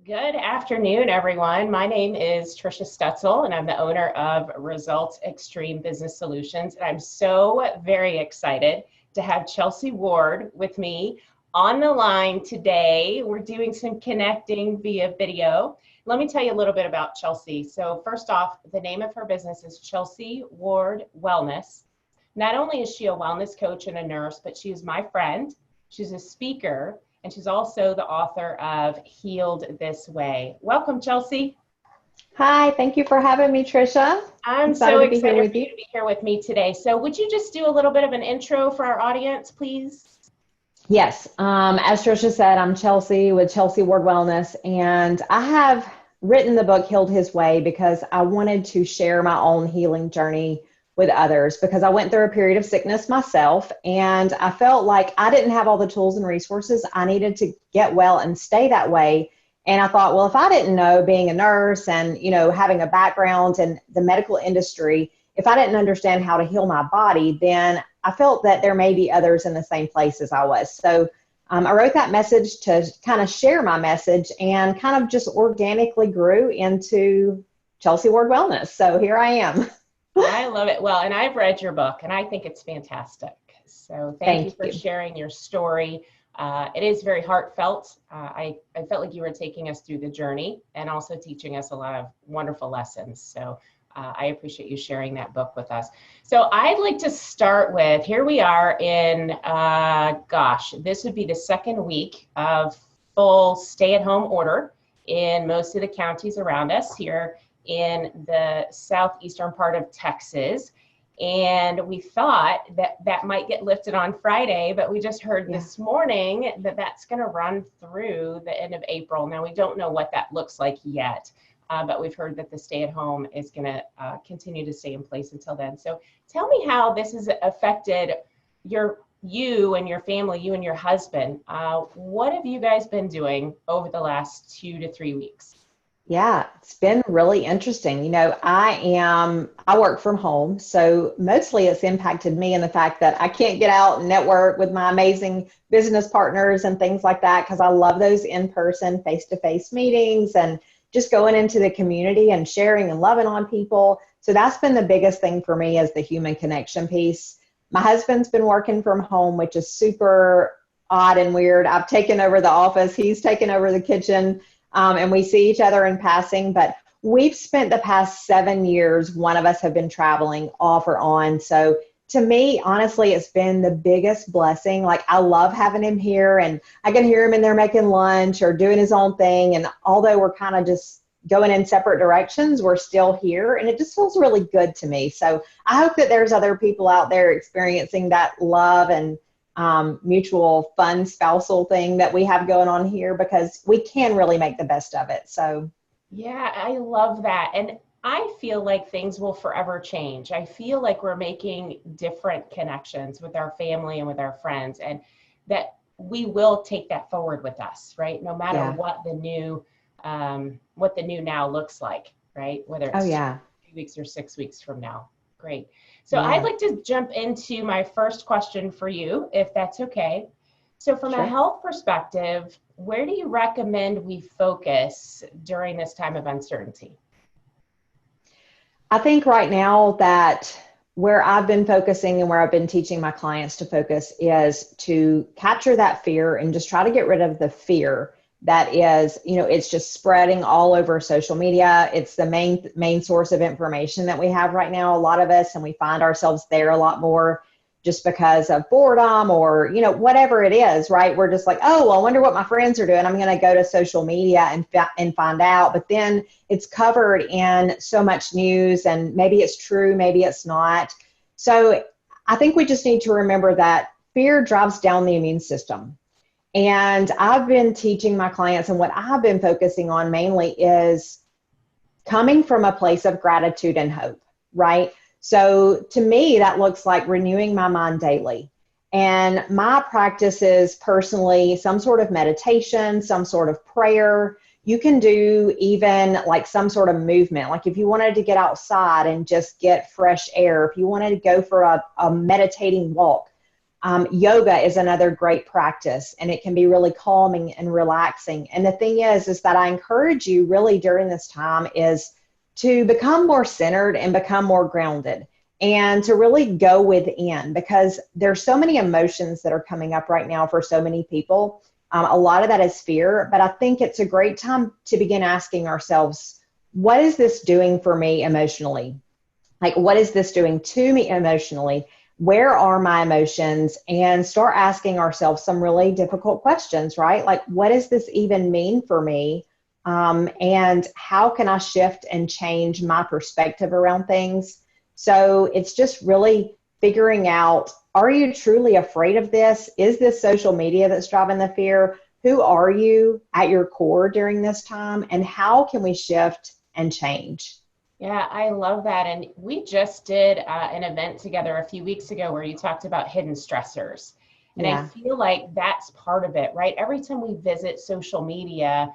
Good afternoon, everyone. My name is Trisha Stetzel, and I'm the owner of Results Extreme Business Solutions. And I'm so very excited to have Chelsie Ward with me on the line today. We're doing some connecting via video. Let me tell you a little bit about Chelsie. So first off, the name of her business is Chelsie Ward Wellness. Not only is she a wellness coach and a nurse, but she is my friend. She's a speaker. And she's also the author of Healed This Way. Welcome, Chelsie. Hi, thank you for having me, Trisha. I'm so excited for you to be here with me today. So would you just do a little bit of an intro for our audience, please? Yes, as Trisha said, I'm Chelsie with Chelsie Ward Wellness, and I have written the book Healed His Way because I wanted to share my own healing journey with others, because I went through a period of sickness myself, and I felt like I didn't have all the tools and resources I needed to get well and stay that way. And I thought, well, if I didn't know, being a nurse and, having a background in the medical industry, if I didn't understand how to heal my body, then I felt that there may be others in the same place as I was. So I wrote that message to kind of share my message, and kind of just organically grew into Chelsie Ward Wellness. So here I am. I love it. Well, and I've read your book, and I think it's fantastic. So thank you for sharing your story. It is very heartfelt. I felt like you were taking us through the journey and also teaching us a lot of wonderful lessons. So I appreciate you sharing that book with us. So I'd like to start with, here we are in, this would be the second week of full stay-at-home order in most of the counties around us here in the southeastern part of Texas. And we thought that might get lifted on Friday, but we just heard this morning that that's going to run through the end of April. Now, we don't know what that looks like yet, but we've heard that the stay-at-home is going to continue to stay in place until then. So tell me how this has affected you and your family, you and your husband. What have you guys been doing over the last 2 to 3 weeks? Yeah, it's been really interesting. I work from home, so mostly it's impacted me in the fact that I can't get out and network with my amazing business partners and things like that, because I love those in-person, face-to-face meetings and just going into the community and sharing and loving on people. So that's been the biggest thing for me, is the human connection piece. My husband's been working from home, which is super odd and weird. I've taken over the office, he's taken over the kitchen. And we see each other in passing, but we've spent the past 7 years, one of us have been traveling off or on. So to me, honestly, it's been the biggest blessing. Like, I love having him here, and I can hear him in there making lunch or doing his own thing. And although we're kind of just going in separate directions, we're still here, and it just feels really good to me. So I hope that there's other people out there experiencing that love and mutual fun spousal thing that we have going on here, because we can really make the best of it. So yeah, I love that. And I feel like things will forever change. I feel like we're making different connections with our family and with our friends, and that we will take that forward with us, right? No matter what the new now looks like, right? Whether it's 2 weeks or 6 weeks from now. Great. So I'd like to jump into my first question for you, if that's okay. So from a health perspective, where do you recommend we focus during this time of uncertainty? I think right now that where I've been focusing and where I've been teaching my clients to focus is to capture that fear and just try to get rid of the fear that is, it's just spreading all over social media. It's the main source of information that we have right now, a lot of us, and we find ourselves there a lot more just because of boredom or, whatever it is, right? We're just like, oh, well, I wonder what my friends are doing. I'm going to go to social media and find out. But then it's covered in so much news, and maybe it's true, maybe it's not. So I think we just need to remember that fear drives down the immune system. And I've been teaching my clients, and what I've been focusing on mainly is coming from a place of gratitude and hope, right? So to me, that looks like renewing my mind daily. And my practice is personally some sort of meditation, some sort of prayer. You can do even like some sort of movement. Like if you wanted to get outside and just get fresh air, if you wanted to go for a meditating walk, Yoga is another great practice, and it can be really calming and relaxing. And the thing is that I encourage you really during this time is to become more centered and become more grounded, and to really go within, because there's so many emotions that are coming up right now for so many people. A lot of that is fear, but I think it's a great time to begin asking ourselves, what is this doing for me emotionally? Like, what is this doing to me emotionally? Where are my emotions? And start asking ourselves some really difficult questions, right? Like, what does this even mean for me? And how can I shift and change my perspective around things? So it's just really figuring out, are you truly afraid of this? Is this social media that's driving the fear? Who are you at your core during this time? And how can we shift and change? Yeah, I love that. And we just did an event together a few weeks ago where you talked about hidden stressors. And I feel like that's part of it, right? Every time we visit social media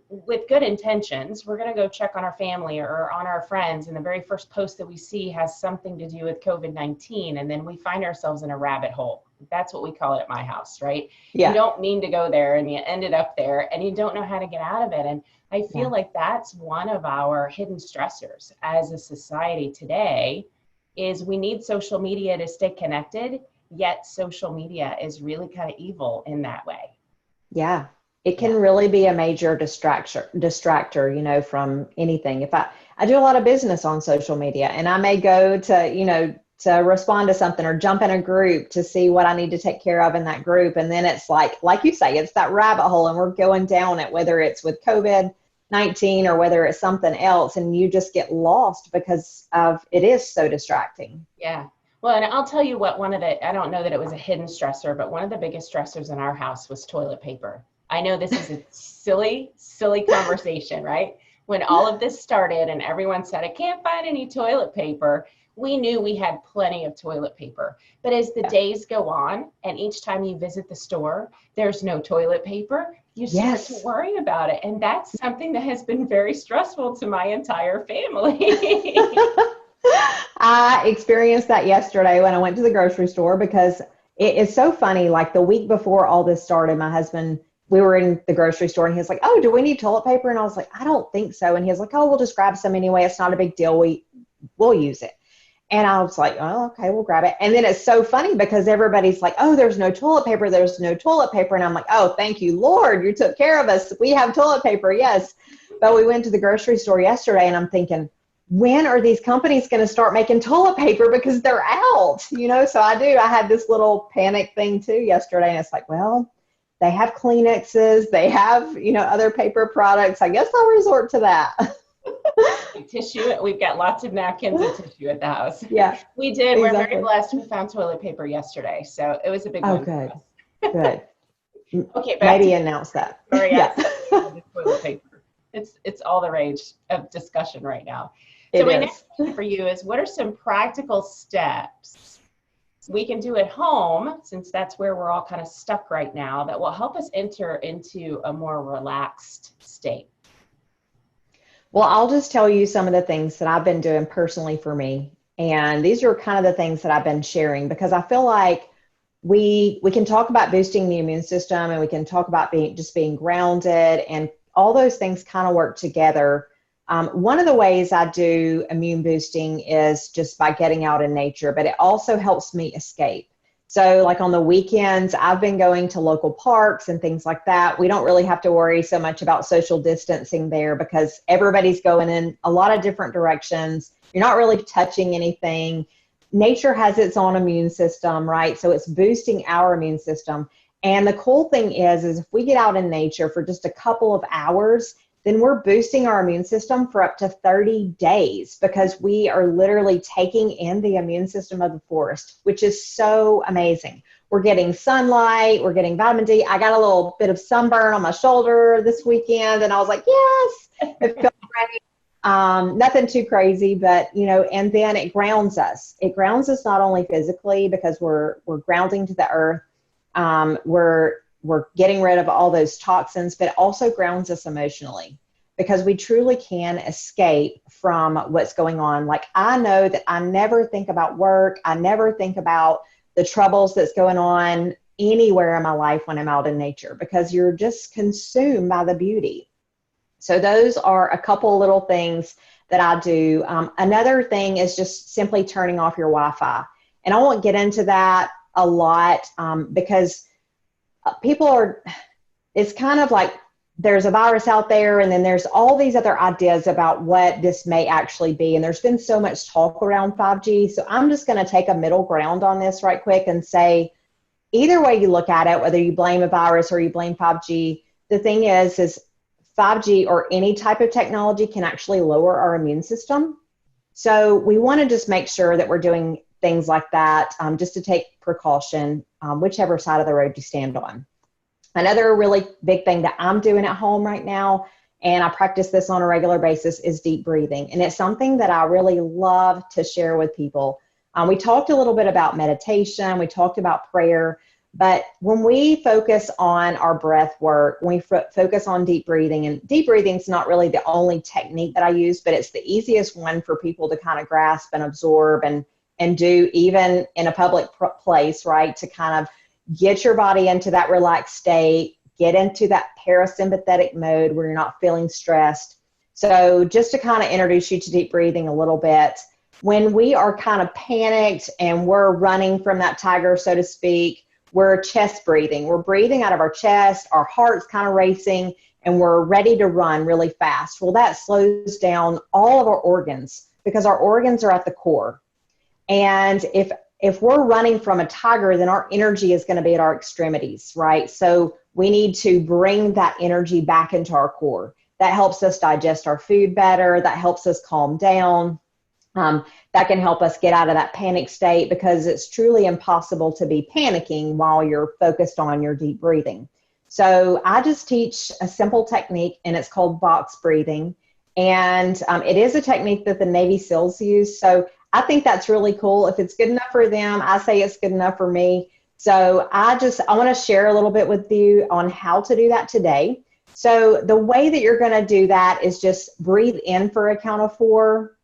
with good intentions, we're going to go check on our family or on our friends. And the very first post that we see has something to do with COVID-19. And then we find ourselves in a rabbit hole. That's what we call it at my house, right? Yeah. You don't mean to go there and you ended up there and you don't know how to get out of it. And I feel like that's one of our hidden stressors as a society today is we need social media to stay connected, yet social media is really kind of evil in that way. Yeah. It can really be a major distractor, you know, from anything. If I do a lot of business on social media, and I may go to, you know, to respond to something or jump in a group to see what I need to take care of in that group. And then it's like you say, it's that rabbit hole and we're going down it, whether it's with COVID-19 or whether it's something else, and you just get lost because of it is so distracting. Yeah. Well, and I'll tell you what, I don't know that it was a hidden stressor, but one of the biggest stressors in our house was toilet paper. I know this is a silly conversation, right? When all of this started and everyone said, I can't find any toilet paper, we knew we had plenty of toilet paper. But as the days go on and each time you visit the store, there's no toilet paper, you start to worry about it. And that's something that has been very stressful to my entire family. I experienced that yesterday when I went to the grocery store, because it is so funny. Like the week before all this started, my husband, we were in the grocery store and he was like, oh, do we need toilet paper? And I was like, I don't think so. And he was like, oh, we'll just grab some anyway. It's not a big deal. We'll use it. And I was like, oh, okay, we'll grab it. And then it's so funny because everybody's like, oh, there's no toilet paper. There's no toilet paper. And I'm like, oh, thank you, Lord, you took care of us. We have toilet paper. Yes. But we went to the grocery store yesterday and I'm thinking, when are these companies going to start making toilet paper? Because they're out, you know? So I had this little panic thing too yesterday. And it's like, well, they have Kleenexes, they have, you know, other paper products. I guess I'll resort to that. Tissue. We've got lots of napkins and tissue at the house. Yeah, we did. Exactly. We're very blessed. We found toilet paper yesterday, so it was a big one. Good. Good. Okay, maybe announce that. Sorry, toilet paper. It's all the rage of discussion right now. So my next question for you is, what are some practical steps we can do at home, since that's where we're all kind of stuck right now, that will help us enter into a more relaxed state? Well, I'll just tell you some of the things that I've been doing personally for me. And these are kind of the things that I've been sharing, because I feel like we can talk about boosting the immune system and we can talk about being grounded, and all those things kind of work together. One of the ways I do immune boosting is just by getting out in nature, but it also helps me escape. So like on the weekends, I've been going to local parks and things like that. We don't really have to worry so much about social distancing there because everybody's going in a lot of different directions. You're not really touching anything. Nature has its own immune system, right? So it's boosting our immune system. And the cool thing is if we get out in nature for just a couple of hours, then we're boosting our immune system for up to 30 days because we are literally taking in the immune system of the forest, which is so amazing. We're getting sunlight, we're getting vitamin D. I got a little bit of sunburn on my shoulder this weekend and I was like, yes, it felt great. Nothing too crazy, but you know, and then it grounds us. It grounds us not only physically because we're grounding to the earth, we're getting rid of all those toxins, but it also grounds us emotionally because we truly can escape from what's going on. Like I know that I never think about work. I never think about the troubles that's going on anywhere in my life when I'm out in nature, because you're just consumed by the beauty. So those are a couple little things that I do. Another thing is just simply turning off your Wi-Fi. And I won't get into that a lot because it's kind of like there's a virus out there, and then there's all these other ideas about what this may actually be. And there's been so much talk around 5G. So I'm just going to take a middle ground on this right quick and say, either way you look at it, whether you blame a virus or you blame 5G, the thing is 5G or any type of technology can actually lower our immune system. So we want to just make sure that we're doing things like that, just to take precaution, whichever side of the road you stand on. Another really big thing that I'm doing at home right now, and I practice this on a regular basis, is deep breathing. And it's something that I really love to share with people. We talked a little bit about meditation, we talked about prayer, but when we focus on our breath work, when we focus on deep breathing, and deep breathing is not really the only technique that I use, but it's the easiest one for people to kind of grasp and absorb and do even in a public place, right? To kind of get your body into that relaxed state, get into that parasympathetic mode where you're not feeling stressed. So just to kind of introduce you to deep breathing a little bit, when we are kind of panicked and we're running from that tiger, so to speak, we're chest breathing. We're breathing out of our chest, our heart's kind of racing, and we're ready to run really fast. Well, that slows down all of our organs because our organs are at the core. And if we're running from a tiger, then our energy is going to be at our extremities, right? So we need to bring that energy back into our core. That helps us digest our food better. That helps us calm down. That can help us get out of that panic state, because it's truly impossible to be panicking while you're focused on your deep breathing. So I just teach a simple technique, and it's called box breathing. And it is a technique that the Navy SEALs use. So I think that's really cool. If it's good enough for them, I say it's good enough for me. So I want to share a little bit with you on how to do that today. So the way that you're going to do that is just breathe in for a count of 4,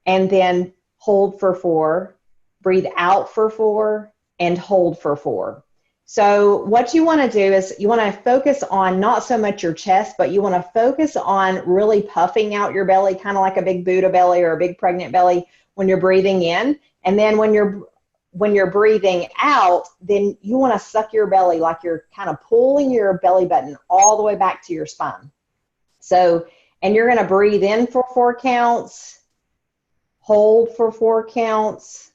and then hold for 4, breathe out for 4, and hold for 4. So what you want to do is you want to focus on not so much your chest, but you want to focus on really puffing out your belly, kind of like a big Buddha belly or a big pregnant belly when you're breathing in. And then when you're breathing out, then you want to suck your belly like you're kind of pulling your belly button all the way back to your spine. So, and you're going to breathe in for 4 counts, hold for 4 counts,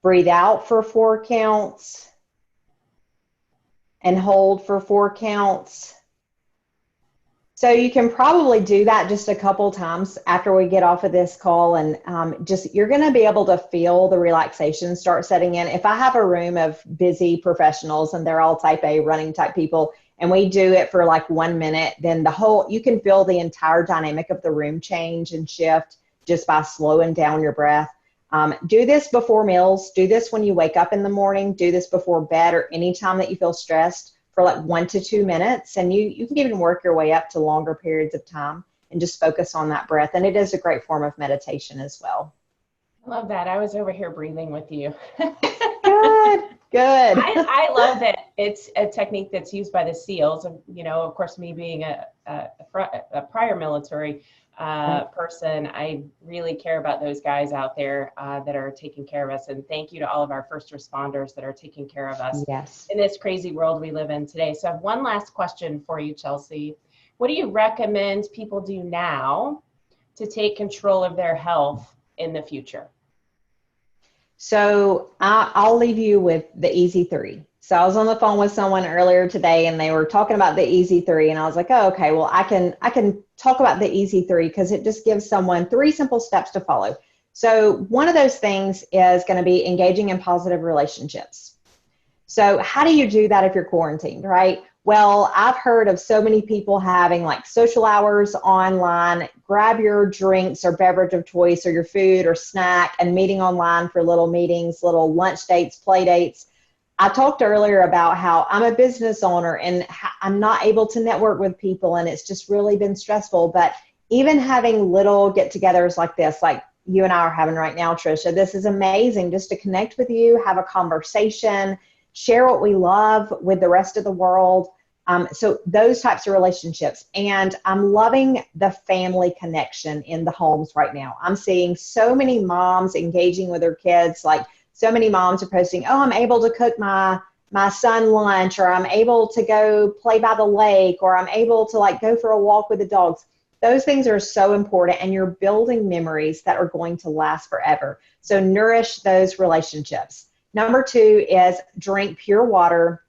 breathe out for 4 counts, and hold for 4 counts. So you can probably do that just a couple times after we get off of this call, and you're going to be able to feel the relaxation start setting in. If I have a room of busy professionals and they're all type A running type people, and we do it for like 1 minute, then you can feel the entire dynamic of the room change and shift just by slowing down your breath. Do this before meals. Do this when you wake up in the morning. Do this before bed or any time that you feel stressed for like 1 to 2 minutes. And you can even work your way up to longer periods of time and just focus on that breath. And it is a great form of meditation as well. I love that. I was over here breathing with you. Good. I love that it's a technique that's used by the SEALs. And, of course, me being a prior military person, I really care about those guys out there that are taking care of us. And thank you to all of our first responders that are taking care of us in this crazy world we live in today. So I have one last question for you, Chelsie. What do you recommend people do now to take control of their health in the future? So I'll leave you with the easy 3. So I was on the phone with someone earlier today, and they were talking about the easy 3, and I was like, oh, okay, well, I can talk about the easy 3 because it just gives someone 3 simple steps to follow. So one of those things is going to be engaging in positive relationships. So how do you do that if you're quarantined, right? Well, I've heard of so many people having like social hours online, grab your drinks or beverage of choice or your food or snack and meeting online for little meetings, little lunch dates, play dates. I talked earlier about how I'm a business owner and I'm not able to network with people, and it's just really been stressful. But even having little get-togethers like this, like, you and I are having right now, Trisha. This is amazing, just to connect with you, have a conversation, share what we love with the rest of the world. So those types of relationships. And I'm loving the family connection in the homes right now. I'm seeing so many moms engaging with their kids. Like, so many moms are posting, oh, I'm able to cook my son lunch, or I'm able to go play by the lake, or I'm able to like go for a walk with the dogs. Those things are so important, and you're building memories that are going to last forever. So nourish those relationships. Number 2 is drink pure water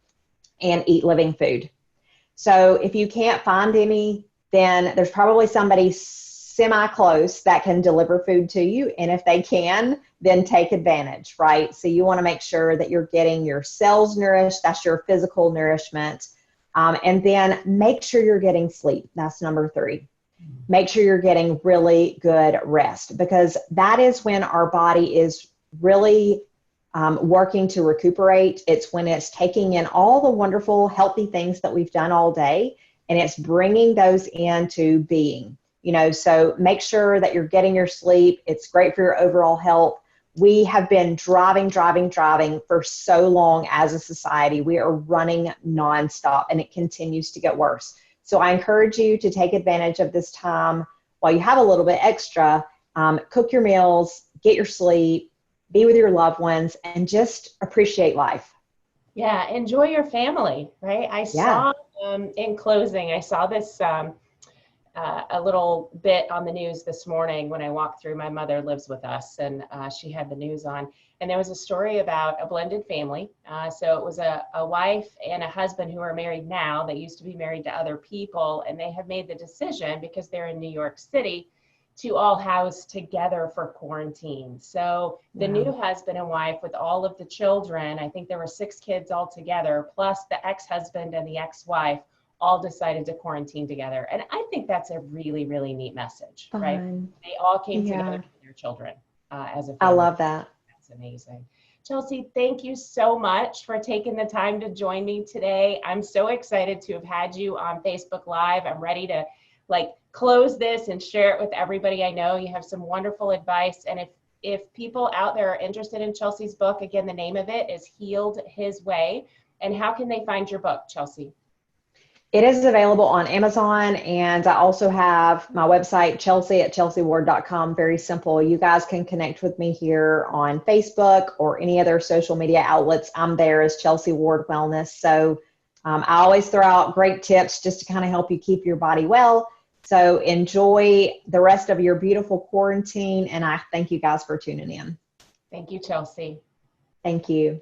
and eat living food. So if you can't find any, then there's probably somebody semi-close that can deliver food to you. And if they can, then take advantage, right? So you want to make sure that you're getting your cells nourished. That's your physical nourishment. And then make sure you're getting sleep. That's number 3. Make sure you're getting really good rest, because that is when our body is really working to recuperate. It's when it's taking in all the wonderful, healthy things that we've done all day, and it's bringing those into being. So make sure that you're getting your sleep. It's great for your overall health. We have been driving for so long as a society. We are running nonstop, and it continues to get worse. So I encourage you to take advantage of this time while you have a little bit extra. Cook your meals, get your sleep, be with your loved ones, and just appreciate life. Yeah, enjoy your family, right? I saw, in closing, I saw this a little bit on the news this morning when I walked through. My mother lives with us, and she had the news on. And there was a story about a blended family. So it was a wife and a husband who are married now. They used to be married to other people, and they have made the decision, because they're in New York City, to all house together for quarantine. So the new husband and wife with all of the children, I think there were 6 kids all together, plus the ex-husband and the ex-wife, all decided to quarantine together. And I think that's a really, really neat message, right? They all came together with their children as a family. I love that. That's amazing. Chelsie, thank you so much for taking the time to join me today. I'm so excited to have had you on Facebook Live. I'm ready to close this and share it with everybody I know. You have some wonderful advice. And if people out there are interested in Chelsie's book, again, the name of it is Healed His Way. And how can they find your book, Chelsie? It is available on Amazon, and I also have my website, Chelsie@ChelseaWard.com. Very simple. You guys can connect with me here on Facebook or any other social media outlets. I'm there as Chelsie Ward Wellness. So I always throw out great tips just to kind of help you keep your body well. So enjoy the rest of your beautiful quarantine, and I thank you guys for tuning in. Thank you, Chelsie. Thank you.